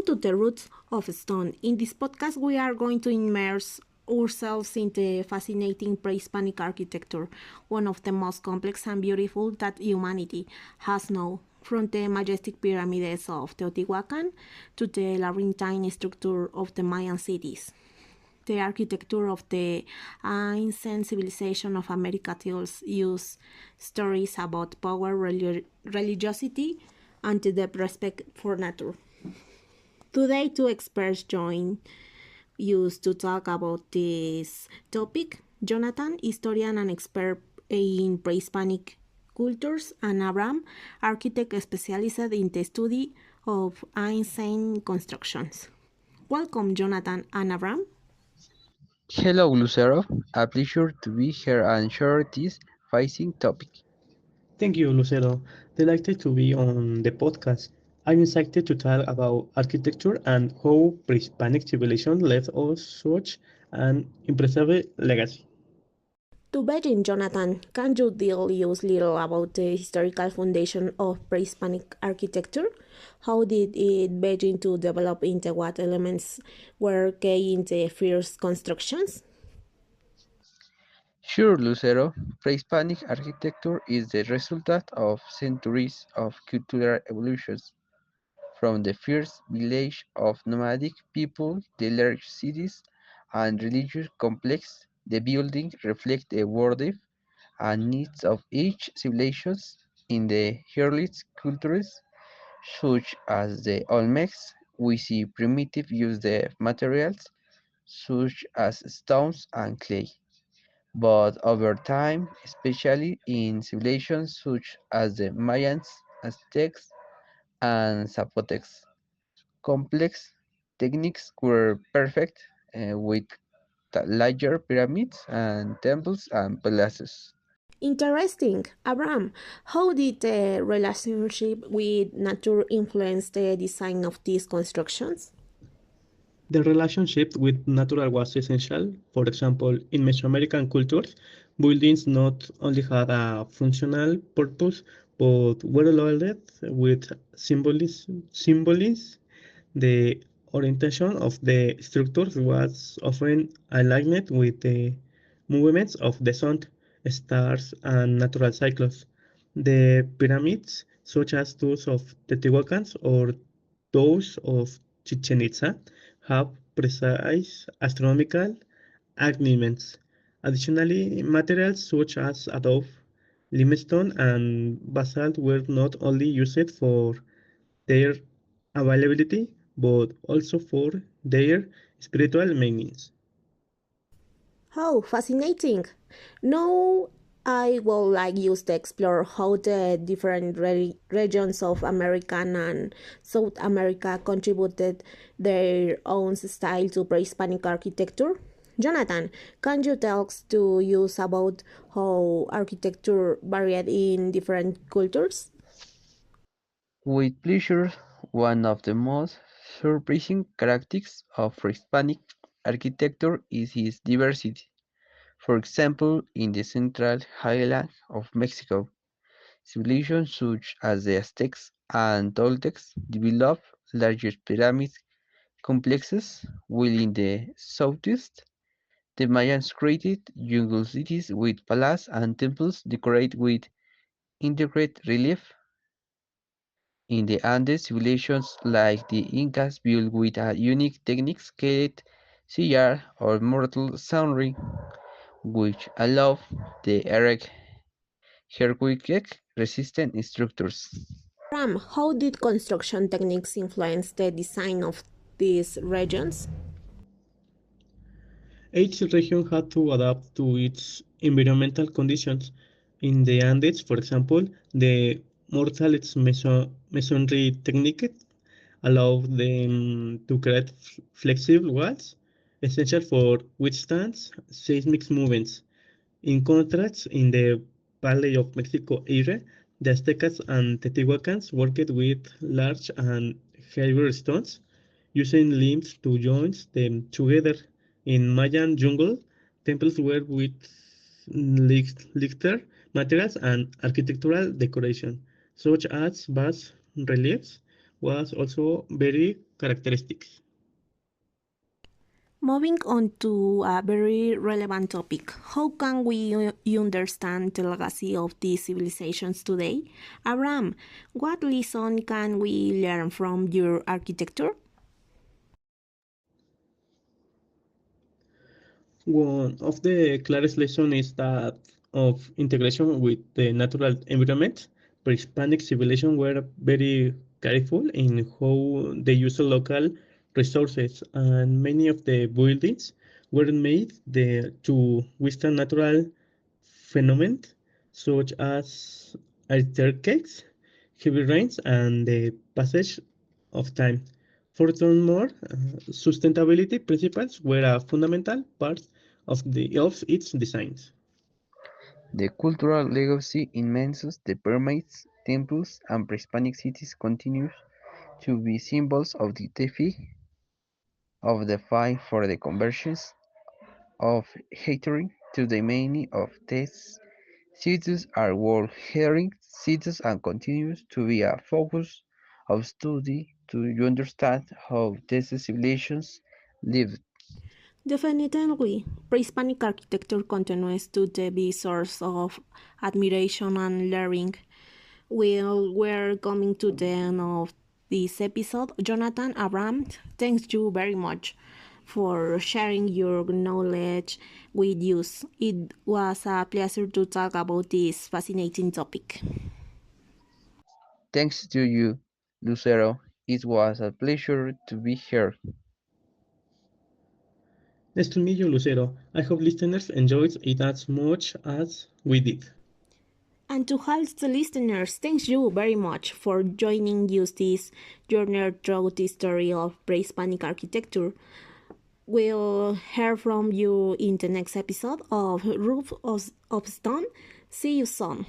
to the Roots of Stone. In this podcast, we are going to immerse ourselves in the fascinating pre-Hispanic architecture, one of the most complex and beautiful that humanity has known. From the majestic pyramids of Teotihuacan to the labyrinthine structure of the Mayan cities. The architecture of the ancient civilization of America tells use stories about power, religiosity, and the respect for nature. Today, two experts join us to talk about this topic. Jonatan, historian and expert in pre-Hispanic cultures, and Abraham, architect specialized in the study of ancient constructions. Welcome, Jonathan and Abraham. Hello, Lucero. A pleasure to be here and share this fascinating topic. Thank you, Lucero. Delighted to be on the podcast. I'm excited to talk about architecture and how pre-Hispanic civilization left us such an impressive legacy. To begin, Jonathan, can you tell us little about the historical foundation of pre-Hispanic architecture? How did it begin to develop into what elements were key in the first constructions? Sure, Lucero. Pre-Hispanic architecture is the result of centuries of cultural evolutions. From the first village of nomadic people, the large cities, and religious complex, the building reflect the worldview and needs of each civilization in the earliest cultures such as the Olmecs, we see primitive use of materials such as stones and clay. But over time, especially in civilizations such as the Mayans, Aztecs, and Zapotecs, complex techniques were perfect with larger pyramids and temples and palaces. Interesting. Abraham, how did the relationship with nature influence the design of these constructions? The relationship with nature was essential. For example, in Mesoamerican cultures, buildings not only had a functional purpose, but were loaded with symbolism. The orientation of the structures was often aligned with the movements of the sun, stars, and natural cycles. The pyramids, such as those of Teotihuacan or those of Chichen Itza, have precise astronomical agreements. Additionally, materials such as adobe, limestone, and basalt were not only used for their availability, but also for their spiritual meanings. Oh, fascinating. Now, I would like you to explore how the different regions of America and South America contributed their own style to pre-Hispanic architecture. Jonathan, can you tell us to use about how architecture varied in different cultures? With pleasure, one of the most surprising characteristics of Hispanic architecture is its diversity. For example, in the central highlands of Mexico, civilizations such as the Aztecs and Toltecs developed larger pyramid complexes, while in the southeast, the Mayans created jungle cities with palaces and temples decorated with intricate relief. In the Andes, civilizations like the Incas built with a unique techniques called sillar or mortal sounding, which allow the erect earthquake-resistant structures. Ram, how did construction techniques influence the design of these regions? Each region had to adapt to its environmental conditions. In the Andes, for example, the mortales masonry technique allowed them to create flexible walls essential for withstand seismic movements. In contrast, in the Valley of Mexico area, the Aztecas and Teotihuacans worked with large and heavier stones, using limbs to join them together. In Mayan jungle, temples were with lighter materials and architectural decoration, such as bas reliefs, was also very characteristic. Moving on to a very relevant topic, how can we understand the legacy of these civilizations today? Abraham, what lesson can we learn from your architecture? One of the clearest lessons is that of integration with the natural environment. Pre-Hispanic civilization were very careful in how they use local resources, and many of the buildings were made to withstand natural phenomena such as earthquakes, heavy rains, and the passage of time. Furthermore, sustainability principles were a fundamental part of its designs. The cultural legacy in Mensos, the pyramids, temples, and pre-Hispanic cities continues to be symbols of the defeat of the fight for the conversions of hatred to the meaning of these cities are world heritage cities and continues to be a focus of study to understand how these civilizations lived. Definitely, pre-Hispanic architecture continues to be a source of admiration and learning. Well, we're coming to the end of this episode. Jonathan, Abraham, thanks you very much for sharing your knowledge with us. It was a pleasure to talk about this fascinating topic. Thanks to you, Lucero. It was a pleasure to be here. Nice to meet you, Lucero. I hope listeners enjoyed it as much as we did. And to all the listeners, thanks you very much for joining us this journey through the story of pre-Hispanic architecture. We'll hear from you in the next episode of Roof of Stone. See you soon.